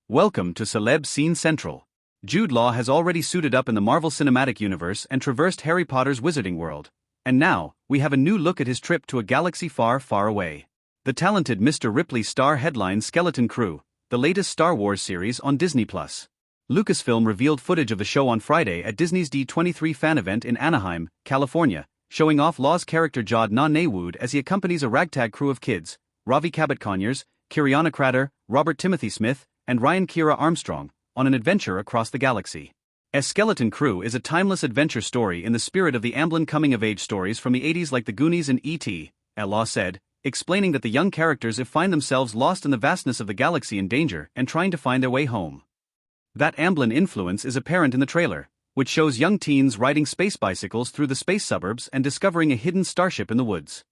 Welcome to Celeb Scene Central. Jude Law has already suited up in the Marvel Cinematic Universe and traversed Harry Potter's wizarding world. And now, we have a new look at his trip to a galaxy far, far away. The talented Mr. Ripley star headlines Skeleton Crew, the latest Star Wars series on Disney+. Lucasfilm revealed footage of the show on Friday at Disney's D23 fan event in Anaheim, California, showing off Law's character Jude Law as he accompanies a ragtag crew of kids, Ravi Cabot-Conyers, Kiriana Crater, Robert Timothy Smith, and Ryan Kira Armstrong, on an adventure across the galaxy. A Skeleton Crew is a timeless adventure story in the spirit of the Amblin coming-of-age stories from the 80s like The Goonies and E.T., Law said, explaining that the young characters find themselves lost in the vastness of the galaxy in danger and trying to find their way home. That Amblin influence is apparent in the trailer, which shows young teens riding space bicycles through the space suburbs and discovering a hidden starship in the woods.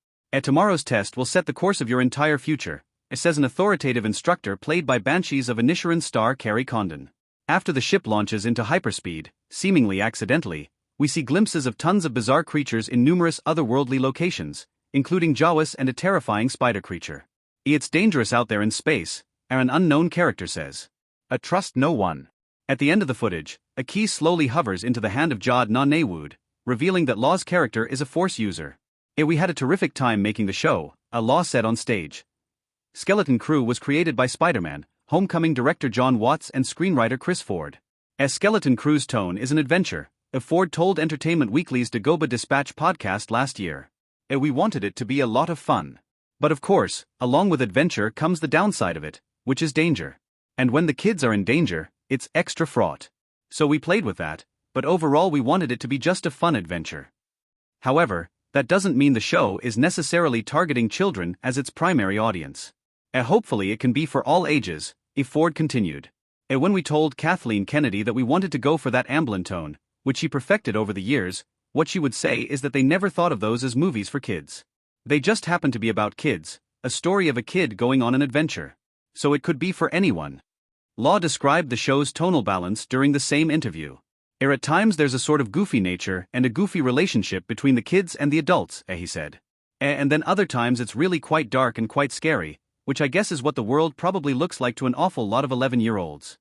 Tomorrow's test will set the course of your entire future, says an authoritative instructor played by Banshees of Inisherin star Carrie Condon. After the ship launches into hyperspeed, seemingly accidentally, we see glimpses of tons of bizarre creatures in numerous otherworldly locations, including Jawas and a terrifying spider creature. It's dangerous out there in space, an unknown character says. Trust no one. At the end of the footage, a key slowly hovers into the hand of Jude Law, revealing that Law's character is a Force user. We had a terrific time making the show, Law said on stage. Skeleton Crew was created by Spider-Man, Homecoming director John Watts and screenwriter Chris Ford. Skeleton Crew's tone is an adventure, Ford told Entertainment Weekly's Dagoba Dispatch podcast last year. We wanted it to be a lot of fun. But of course, along with adventure comes the downside of it, which is danger. And when the kids are in danger, it's extra fraught. So we played with that, but overall we wanted it to be just a fun adventure. However, that doesn't mean the show is necessarily targeting children as its primary audience. Hopefully it can be for all ages, Ford continued. When we told Kathleen Kennedy that we wanted to go for that Amblin tone, which she perfected over the years, what she would say is that they never thought of those as movies for kids. They just happen to be about kids, a story of a kid going on an adventure. So it could be for anyone. Law described the show's tonal balance during the same interview. At times there's a sort of goofy nature and a goofy relationship between the kids and the adults, he said. And then other times it's really quite dark and quite scary, which I guess is what the world probably looks like to an awful lot of 11-year-olds.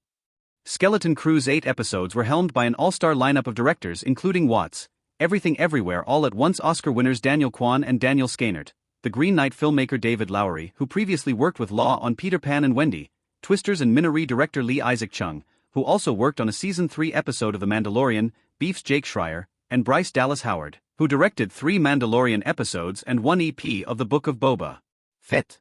Skeleton Crew's 8 episodes were helmed by an all-star lineup of directors including Watts, Everything Everywhere All at Once Oscar winners Daniel Kwan and Daniel Skynyrd, the Green Knight filmmaker David Lowery, who previously worked with Law on Peter Pan and Wendy, Twisters and Minari director Lee Isaac Chung, who also worked on a Season 3 episode of The Mandalorian, Beef's Jake Schreier, and Bryce Dallas Howard, who directed 3 Mandalorian episodes and 1 EP of the Book of Boba Fett.